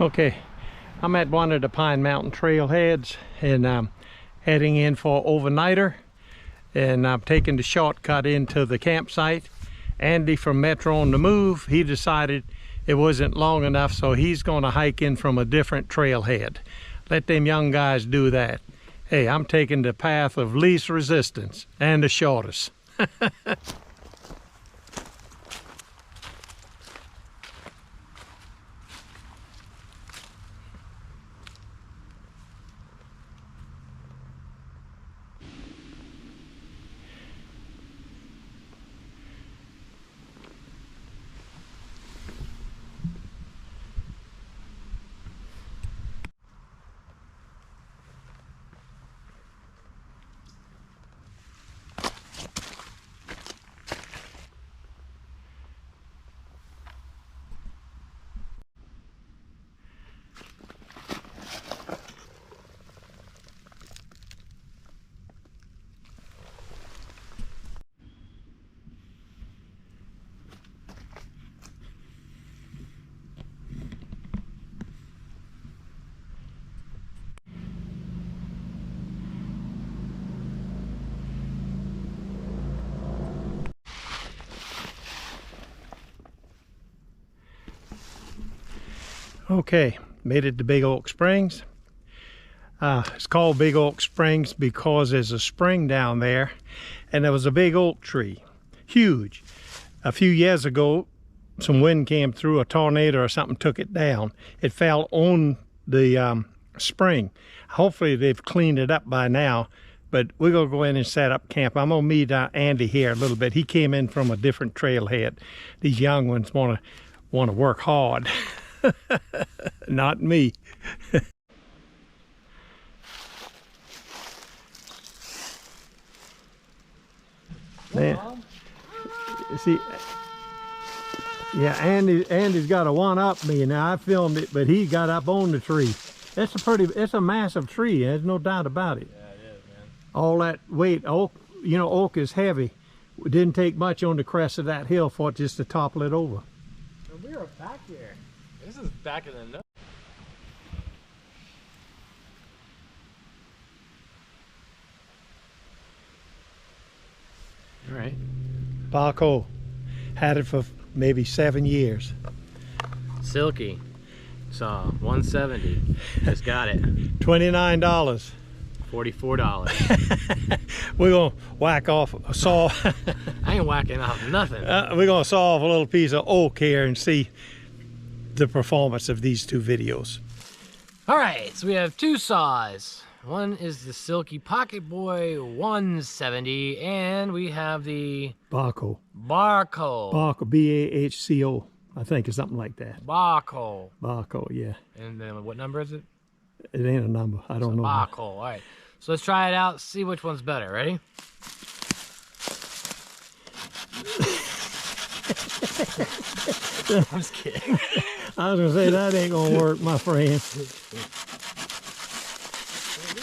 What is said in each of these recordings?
Okay, I'm at one of the Pine Mountain trailheads and I'm heading in for overnighter, and I'm taking the shortcut into the campsite. Andy from Metro on the Move, he decided it wasn't long enough, so he's going to hike in from a different trailhead. Let them young guys do that. Hey, I'm taking the path of least resistance and the shortest. Okay, made it to Big Oak Springs. It's called Big Oak Springs because there's a spring down there, and there was a big oak tree, huge. A few years ago, some wind came through, a tornado or something took it down. It fell on the spring. Hopefully they've cleaned it up by now, but we're gonna go in and set up camp. I'm gonna meet Andy here a little bit. He came in from a different trailhead. These young ones wanna work hard. Not me. Man, see, yeah, Andy's got a one-up me. Now I filmed it, but he got up on the tree. It's a massive tree. There's no doubt about it. Yeah, it is, man. All that weight, oak, you know, oak is heavy. It didn't take much on the crest of that hill for it just to topple it over. And we are back here. This is back in the note. All right. Baco. Had it for maybe 7 years. Silky. Saw 170. Just got it. $29. $44. We're gonna whack off a saw. I ain't whacking off nothing. We're gonna saw off a little piece of oak here and see the performance of these two videos. All right, so we have two saws. One is the Silky Pocket Boy 170, and we have the Baco. Baco. B-A-H-C-O. I think it's something like that. Baco. Baco, yeah. And then what number is it? It ain't a number. I don't know. Baco. All right. So let's try it out, see which one's better. Ready? I'm just kidding. I was gonna say that ain't gonna work, my friend.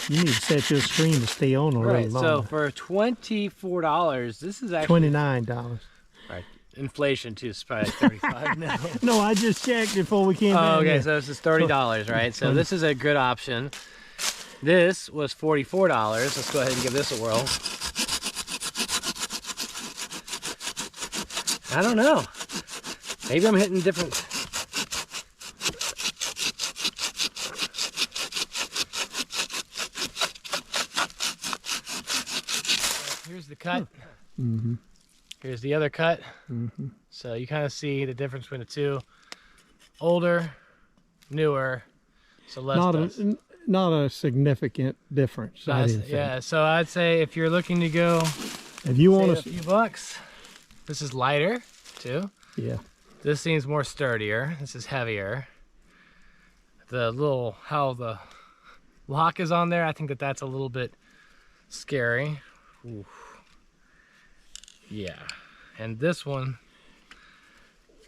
You need to set your screen to stay on a little Right. longer. So for $24, this is actually $29. right. Inflation too is probably like 35 now. No, I just checked before we came Oh, down okay. here. So this is $30, right? So this is a good option. This was $44. Let's go ahead and give this a whirl. I don't know. Maybe I'm hitting different. Here's the cut. Mm-hmm. Here's the other cut. Mm-hmm. So you kind of see the difference between the two. Older, newer, so less dust. Not a significant difference. I didn't think. Yeah, so I'd say if you're looking to go If you want save a few bucks, this is lighter too. yeah. This seems more sturdier. This is heavier. How the lock is on there, I think that's a little bit scary. Ooh. Yeah, and this one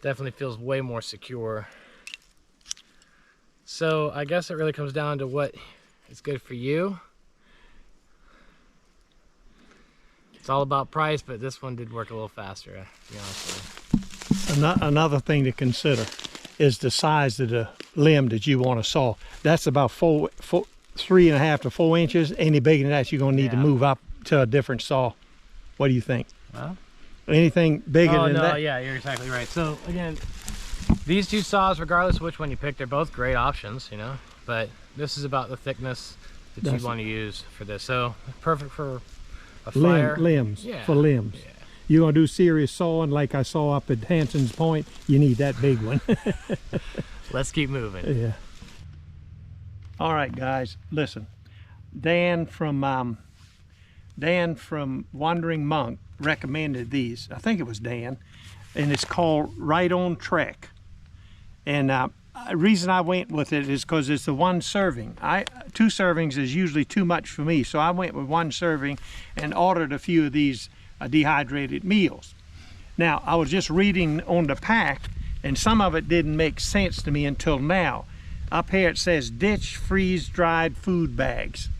definitely feels way more secure. So I guess it really comes down to what is good for you. It's all about price, but this one did work a little faster, to be honest with you. Another thing to consider is the size of the limb that you want to saw. That's about 3.5 to 4 inches. Any bigger than that, you're gonna need to move up to a different saw. What do you think? Well, anything bigger than that? Yeah, you're exactly right. So again, these two saws, regardless of which one you pick, they're both great options, you know, but this is about the thickness that you want to use for this. So perfect for a fire. Limbs, for limbs. Yeah. You're gonna do serious sawing like I saw up at Hanson's Point, you need that big one. Let's keep moving. Yeah. All right, guys, listen. Dan from Wandering Monk recommended these. I think it was Dan, and it's called Right on Trek. And the reason I went with it is because it's the one serving. 2 servings is usually too much for me, so I went with 1 serving and ordered a few of these dehydrated meals. Now, I was just reading on the pack, and some of it didn't make sense to me until now. Up here it says ditch freeze-dried food bags.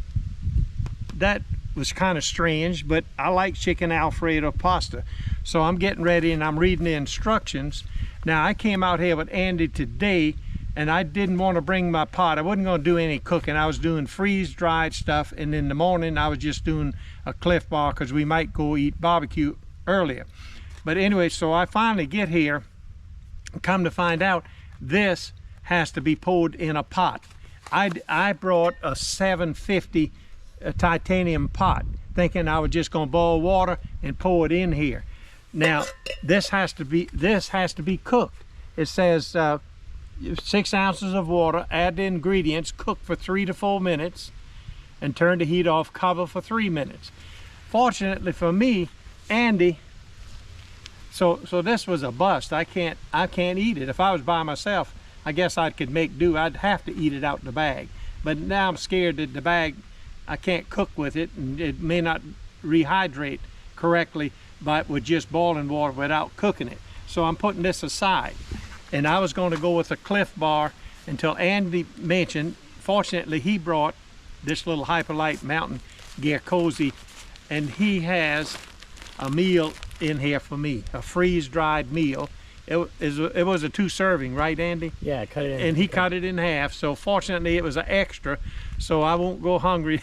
That was kind of strange, but I like chicken Alfredo pasta. So I'm getting ready and I'm reading the instructions. Now, I came out here with Andy today, and I didn't want to bring my pot. I wasn't going to do any cooking. I was doing freeze-dried stuff, and in the morning I was just doing a Cliff Bar because we might go eat barbecue earlier. But anyway, so I finally get here, come to find out this has to be poured in a pot. I brought a 750 titanium pot, thinking I was just going to boil water and pour it in here. Now this has to be cooked. It says 6 ounces of water, add the ingredients, cook for 3 to 4 minutes, and turn the heat off, cover for 3 minutes. Fortunately for me, Andy, so this was a bust. I can't eat it. If I was by myself, I guess I could make do. I'd have to eat it out the bag. But now I'm scared that the bag, I can't cook with it, and it may not rehydrate correctly with just boiling water without cooking it. So I'm putting this aside. And I was going to go with a Cliff Bar until Andy mentioned, fortunately he brought this little Hyperlight Mountain Gear Cozy, and he has a meal in here for me, a freeze-dried meal. It was a 2 serving, right, Andy? Yeah, cut it in. And he cut it in half, so fortunately it was an extra, so I won't go hungry.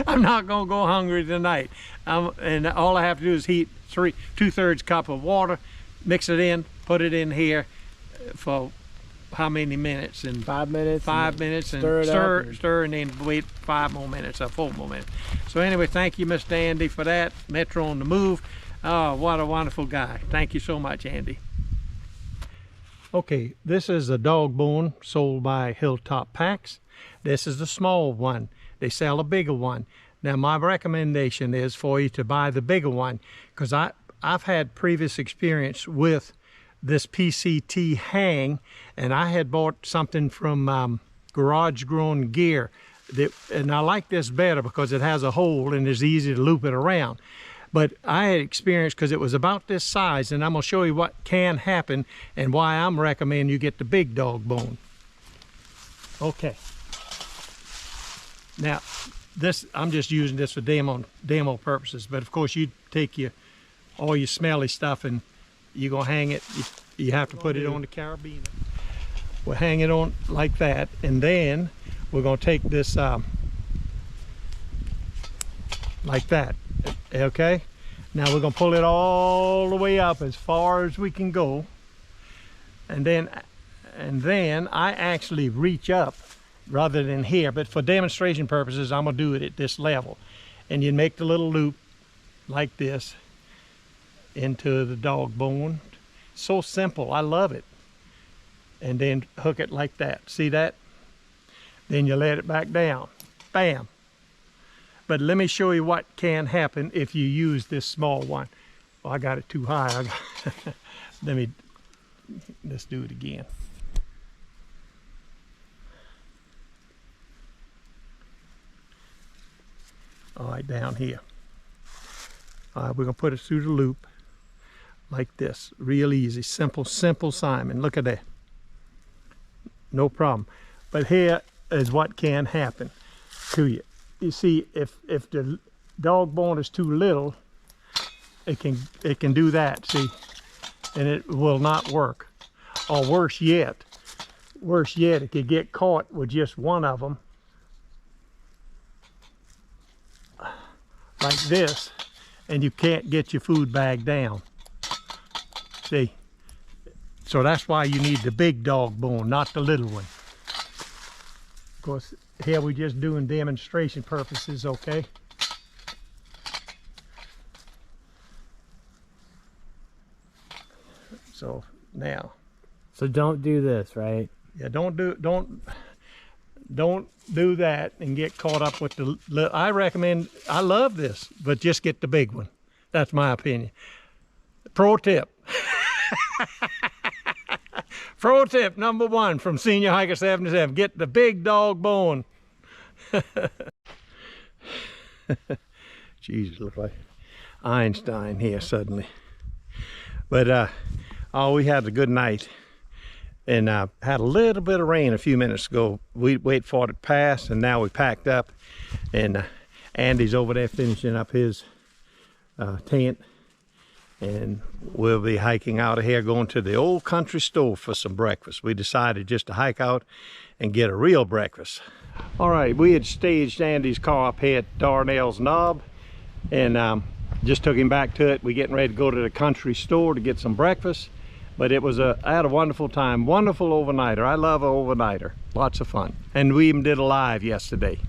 I'm not going to go hungry tonight. And all I have to do is heat 2/3 cup of water, mix it in, put it in here for how many minutes? And 5 minutes. 5 minutes, and stir, and then wait 5 more minutes or 4 more minutes. So anyway, thank you, Mr. Andy, for that. Metro on the Move. Oh, what a wonderful guy. Thank you so much, Andy. Okay, this is a dog bone sold by Hilltop Packs. This is the small one. They sell a bigger one. Now, my recommendation is for you to buy the bigger one, because I've had previous experience with this PCT hang, and I had bought something from Garage Grown Gear, and I like this better because it has a hole and it's easy to loop it around. But I had experience because it was about this size, and I'm going to show you what can happen and why I'm recommending you get the big dog bone. Okay. Now, this, I'm just using this for demo purposes, but of course you take all your smelly stuff and you're going to hang it. You have to put it on the carabiner. We'll hang it on like that, and then we're going to take this like that. Okay, now we're going to pull it all the way up as far as we can go, and then I actually reach up rather than here, but for demonstration purposes I'm going to do it at this level. And you make the little loop like this into the dog bone. So simple, I love it. And then hook it like that. See that? Then you let it back down. Bam. But let me show you what can happen if you use this small one. Oh, I got it too high. Let's do it again. All right, down here. All right, we're gonna put it through the loop like this. Real easy, simple Simon. Look at that. No problem. But here is what can happen to you. You see, if the dog bone is too little, it can do that, see, and it will not work. Or worse yet, worse yet, it could get caught with just one of them, like this, and you can't get your food bag down. See? So that's why you need the big dog bone, not the little one. Of course, here we're just doing demonstration purposes, okay? So now. So don't do this, right? Yeah, don't do that and get caught up with the. I recommend. I love this, but just get the big one. That's my opinion. Pro tip. Pro tip number 1 from Senior Hiker 77: get the big dog bone. Jesus, look like Einstein here suddenly. But oh, we had a good night. And had a little bit of rain a few minutes ago. We wait for it to pass, and now we packed up. And Andy's over there finishing up his tent. And we'll be hiking out of here, going to the old country store for some breakfast. We decided just to hike out and get a real breakfast. All right, we had staged Andy's car up here at Darnell's Knob, and just took him back to it. We're getting ready to go to the country store to get some breakfast. But it was I had a wonderful time. Wonderful overnighter. I love an overnighter. Lots of fun. And we even did a live yesterday.